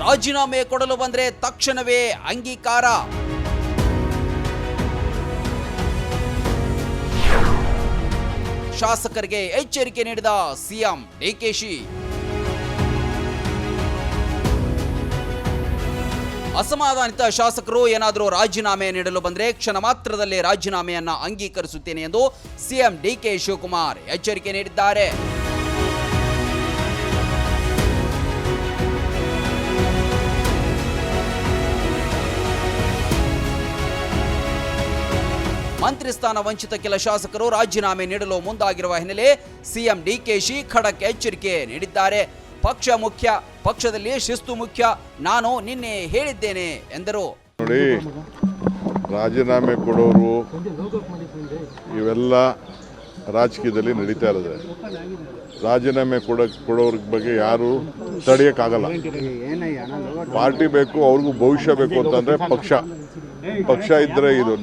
ರಾಜೀನಾಮೆ ಕೊಡಲು ಬಂದ್ರೆ ತಕ್ಷಣವೇ ಅಂಗೀಕಾರ. ಶಾಸಕರಿಗೆ ಎಚ್ಚರಿಕೆ ನೀಡಿದ ಸಿಎಂ ಡಿಕೆಶಿ. ಅಸಮಾಧಾನಿತ ಶಾಸಕರು ಏನಾದರೂ ರಾಜೀನಾಮೆ ನೀಡಲು ಬಂದರೆ ಕ್ಷಣ ಮಾತ್ರದಲ್ಲೇ ರಾಜೀನಾಮೆಯನ್ನ ಅಂಗೀಕರಿಸುತ್ತೇನೆ ಎಂದು ಸಿಎಂ ಡಿಕೆ ಶಿವಕುಮಾರ್ ಎಚ್ಚರಿಕೆ ನೀಡಿದ್ದಾರೆ. ಮಂತ್ರಿ ಸ್ಥಾನ ವಂಚಿತ ಕೆಲ ಶಾಸಕರು ರಾಜೀನಾಮೆ ನೀಡಲು ಮುಂದಾಗಿರುವ ಹಿನ್ನೆಲೆ ಸಿಎಂ ಡಿಕೆಶಿ ಖಡಕ್ ಎಚ್ಚರಿಕೆ ನೀಡಿದ್ದಾರೆ. ಪಕ್ಷ ಮುಖ್ಯ, ಪಕ್ಷದಲ್ಲಿ ಶಿಸ್ತು ಮುಖ್ಯ, ನಾನು ನಿನ್ನೆ ಹೇಳಿದ್ದೇನೆ ಎಂದರು. ನೋಡಿ, ರಾಜೀನಾಮೆ ಕೊಡೋರು ಇವೆಲ್ಲ ರಾಜಕೀಯದಲ್ಲಿ ನಡೀತಾ ಇರೋದು. ರಾಜೀನಾಮೆ ಕೊಡೋರ ಬಗ್ಗೆ ಯಾರು ತಡೆಯೋಕ್ಕಾಗಲ್ಲ. ಪಾರ್ಟಿ ಬೇಕು, ಅವ್ರಿಗೂ ಭವಿಷ್ಯ ಬೇಕು ಅಂತಂದ್ರೆ ಪಕ್ಷ ಇದ್ರೆ ಇದು.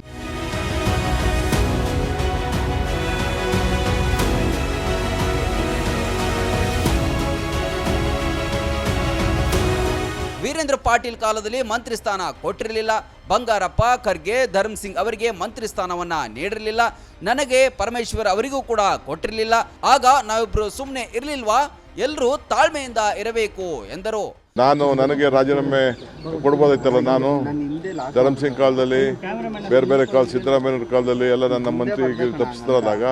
ವೀರೇಂದ್ರ ಪಾಟೀಲ್ ಕಾಲದಲ್ಲಿ ಮಂತ್ರಿ ಸ್ಥಾನ ಕೊಟ್ಟಿರಲಿಲ್ಲ. ಬಂಗಾರಪ್ಪ, ಖರ್ಗೆ, ಧರ್ಮ್ ಸಿಂಗ್ ಅವರಿಗೆ ಮಂತ್ರಿ ಸ್ಥಾನವನ್ನ ನೀಡಿರಲಿಲ್ಲ. ನನಗೆ, ಪರಮೇಶ್ವರ್ ಅವರಿಗೂ ಕೂಡ ಕೊಟ್ಟಿರಲಿಲ್ಲ. ಆಗ ನಾವಿಬ್ರು ಸುಮ್ಮನೆ ಇರಲಿಲ್ವಾ? ಎಲ್ಲರೂ ತಾಳ್ಮೆಯಿಂದ ಇರಬೇಕು ಎಂದರು. ನನಗೆ ರಾಜೀನಾಮೆ ಕೊಡ್ಬೋದಾಯ್ತಲ್ಲ. ನಾನು ಧರ್ಮ್ ಸಿಂಗ್ ಕಾಲದಲ್ಲಿ, ಬೇರೆ ಕಾಲ ಸಿದ್ದರಾಮಯ್ಯ ಕಾಲದಲ್ಲಿ ಎಲ್ಲ ನನ್ನ ಮಂತ್ರಿ ತಪ್ಪಿಸ್ತಾರಾದಾಗ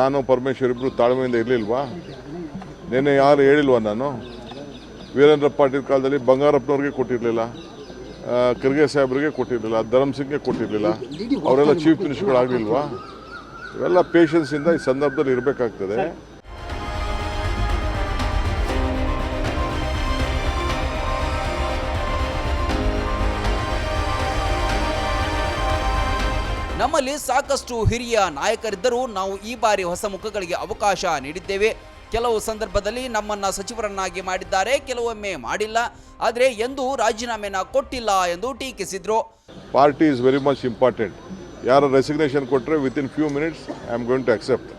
ನಾನು ಪರಮೇಶ್ವರ್ ಇಬ್ರು ತಾಳ್ಮೆಯಿಂದ ಇರಲಿಲ್ವಾ? ನಿನ್ನೆ ಯಾರು ಹೇಳಿಲ್ವಾ? ನಾನು ವೀರೇಂದ್ರ ಪಾಟೀಲ್ ಕಾಲದಲ್ಲಿ ಬಂಗಾರಪ್ಪನವ್ರಿಗೆ ಕೊಟ್ಟಿರಲಿಲ್ಲ, ಖರ್ಗೆ ಸಾಹೇಬ್ರಿಗೆ ಕೊಟ್ಟಿರಲಿಲ್ಲ, ಧರ್ಮ್ ಸಿಂಗ್ಗೆ ಕೊಟ್ಟಿರಲಿಲ್ಲ. ಅವರೆಲ್ಲ ಚೀಫ್ ಮಿನಿಸ್ಟರ್ಗಳಾಗಲಿಲ್ವಾ? ಇವೆಲ್ಲ ಪೇಷನ್ಸಿಂದ ಈ ಸಂದರ್ಭದಲ್ಲಿ ಇರಬೇಕಾಗ್ತದೆ. ನಮ್ಮಲ್ಲಿ ಸಾಕಷ್ಟು ಹಿರಿಯ ನಾಯಕರಿದ್ದರೂ ನಾವು ಈ ಬಾರಿ ಹೊಸ ಮುಖಗಳಿಗೆ ಅವಕಾಶ ನೀಡಿದ್ದೇವೆ. ಕೆಲವು ಸಂದರ್ಭದಲ್ಲಿ ನಮ್ಮನ್ನ ಸಚಿವರನ್ನಾಗಿ ಮಾಡಿದ್ದಾರೆ, ಕೆಲವೊಮ್ಮೆ ಮಾಡಿಲ್ಲ. ಆದರೆ ಎಂದೂ ರಾಜೀನಾಮೆನ ಕೊಟ್ಟಿಲ್ಲ ಎಂದು ಟೀಕಿಸಿದ್ರು. Party is very much important. ಯಾರು ರೆಸಿಗ್ನೇಷನ್ ಕೊಟ್ಟರೆ within few minutes I am going to accept.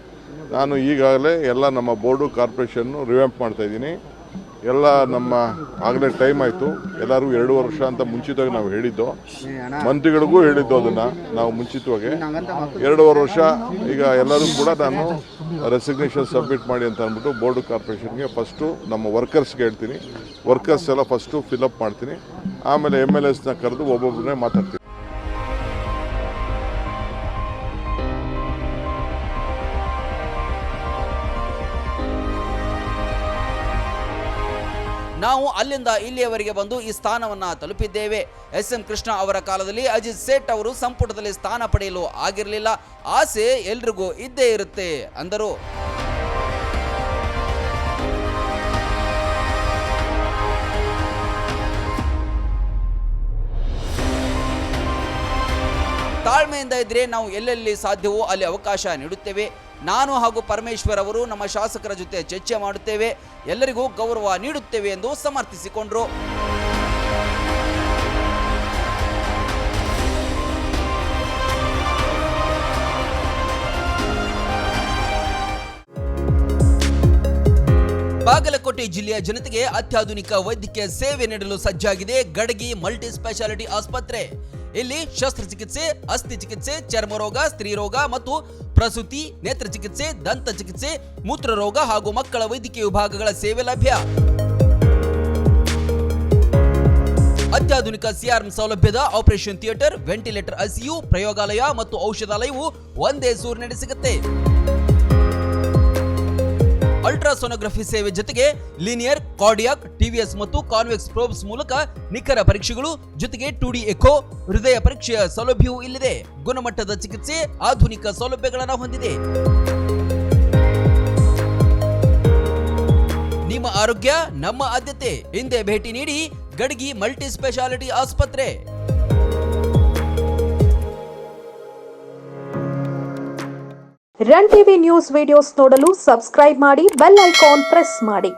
ನಾನು ಈಗಾಗಲೇ ಎಲ್ಲ ನಮ್ಮ ಬೋರ್ಡು ಕಾರ್ಪೊರೇಷನ್ನು ರಿವ್ಯಾಂಪ್ ಮಾಡ್ತಾ ಇದ್ದೀನಿ. ಎಲ್ಲ ನಮ್ಮ ಆಗಲೇ ಟೈಮ್ ಆಯಿತು. ಎಲ್ಲರಿಗೂ 2 ವರ್ಷ ಅಂತ ಮುಂಚಿತವಾಗಿ ನಾವು ಹೇಳಿದ್ದು, ಮಂತ್ರಿಗಳಿಗೂ ಹೇಳಿದ್ದು ಅದನ್ನು ನಾವು ಮುಂಚಿತವಾಗಿ 2 ವರ್ಷ. ಈಗ ಎಲ್ಲರೂ ಕೂಡ ನಾನು ರೆಸಿಗ್ನೇಷನ್ ಸಬ್ಮಿಟ್ ಮಾಡಿ ಅಂತ ಅಂದ್ಬಿಟ್ಟು ಬೋರ್ಡು ಕಾರ್ಪೊರೇಷನ್ಗೆ ಫಸ್ಟು ನಮ್ಮ ವರ್ಕರ್ಸ್ಗೆ ಹೇಳ್ತೀನಿ. ವರ್ಕರ್ಸ್ ಎಲ್ಲ ಫಸ್ಟು ಫಿಲಪ್ ಮಾಡ್ತೀನಿ, ಆಮೇಲೆ MLAsನ ಕರೆದು ಒಬ್ಬೊಬ್ಬರನ್ನೇ ಮಾತಾಡ್ತೀನಿ. ನಾವು ಅಲ್ಲಿಂದ ಇಲ್ಲಿಯವರೆಗೆ ಬಂದು ಈ ಸ್ಥಾನವನ್ನ ತಲುಪಿದ್ದೇವೆ. SM ಕೃಷ್ಣ ಅವರ ಕಾಲದಲ್ಲಿ ಅಜಿತ್ ಸೇಠ್ ಅವರು ಸಂಪುಟದಲ್ಲಿ ಸ್ಥಾನ ಪಡೆಯಲು ಆಗಿರಲಿಲ್ಲ. ಆಸೆ ಎಲ್ರಿಗೂ ಇದ್ದೇ ಇರುತ್ತೆ ಅಂದರು. ತಾಳ್ಮೆಯಿಂದ ಇದ್ರೆ ನಾವು ಎಲ್ಲೆಲ್ಲಿ ಸಾಧ್ಯವೋ ಅಲ್ಲಿ ಅವಕಾಶ ನೀಡುತ್ತೇವೆ. ನಾನು ಹಾಗೂ ಪರಮೇಶ್ವರ್ ಅವರು ನಮ್ಮ ಶಾಸಕರ ಜೊತೆ ಚರ್ಚೆ ಮಾಡುತ್ತೇವೆ, ಎಲ್ಲರಿಗೂ ಗೌರವ ನೀಡುತ್ತೇವೆ ಎಂದು ಸಮರ್ಥಿಸಿಕೊಂಡರು. ಬಾಗಲಕೋಟೆ ಜಿಲ್ಲೆಯ ಜನತೆಗೆ ಅತ್ಯಾಧುನಿಕ ವೈದ್ಯಕೀಯ ಸೇವೆ ನೀಡಲು ಸಜ್ಜಾಗಿದೆ ಗಡಗಿ ಮಲ್ಟಿ ಸ್ಪೆಷಾಲಿಟಿ ಆಸ್ಪತ್ರೆ. ಇಲ್ಲಿ ಶಸ್ತ್ರಚಿಕಿತ್ಸೆ, ಅಸ್ಥಿ ಚಿಕಿತ್ಸೆ, ಚರ್ಮರೋಗ, ಸ್ತ್ರೀರೋಗ ಮತ್ತು ಪ್ರಸೂತಿ, ನೇತ್ರ ಚಿಕಿತ್ಸೆ, ದಂತ ಚಿಕಿತ್ಸೆ, ಮೂತ್ರರೋಗ ಹಾಗೂ ಮಕ್ಕಳ ವೈದ್ಯಕೀಯ ವಿಭಾಗಗಳ ಸೇವೆ ಲಭ್ಯ. ಅತ್ಯಾಧುನಿಕ CRM ಸೌಲಭ್ಯದ ಆಪರೇಷನ್ ಥಿಯೇಟರ್, ವೆಂಟಿಲೇಟರ್, ICU, ಪ್ರಯೋಗಾಲಯ ಮತ್ತು ಔಷಧಾಲಯವು ಒಂದೇ ಸೂರಿನಡಿ ಸಿಗುತ್ತೆ. ಅಲ್ಟ್ರಾಸೋನೋಗ್ರಫಿ ಸೇವೆ ಜೊತೆಗೆ ಲೀನಿಯರ್, ಕಾರ್ಡಿಯಾಕ್, TVS ಮತ್ತು ಕಾನ್ವೆಕ್ಸ್ ಪ್ರೋಬ್ಸ್ ಮೂಲಕ ನಿಖರ ಪರೀಕ್ಷೆಗಳು ಜೊತೆಗೆ 2D ಎಕೋ, ಹೃದಯ ಪರೀಕ್ಷೆಯ ಸೌಲಭ್ಯವೂ ಇಲ್ಲಿದೆ. ಗುಣಮಟ್ಟದ ಚಿಕಿತ್ಸೆ, ಆಧುನಿಕ ಸೌಲಭ್ಯಗಳನ್ನು ಹೊಂದಿದೆ. ನಿಮ್ಮ ಆರೋಗ್ಯ ನಮ್ಮ ಆದ್ಯತೆ. ಹಿಂದೆ ಭೇಟಿ ನೀಡಿ ಗಡಗಿ ಮಲ್ಟಿ ಸ್ಪೆಷಾಲಿಟಿ ಆಸ್ಪತ್ರೆ. ರನ್ ಟಿವಿ ನ್ಯೂಸ್ ವಿಡಿಯೋಸ್ ನೋಡಲು ಸಬ್ಸ್ಕ್ರೈಬ್ ಮಾಡಿ, ಬೆಲ್ ಐಕಾನ್ ಪ್ರೆಸ್ ಮಾಡಿ.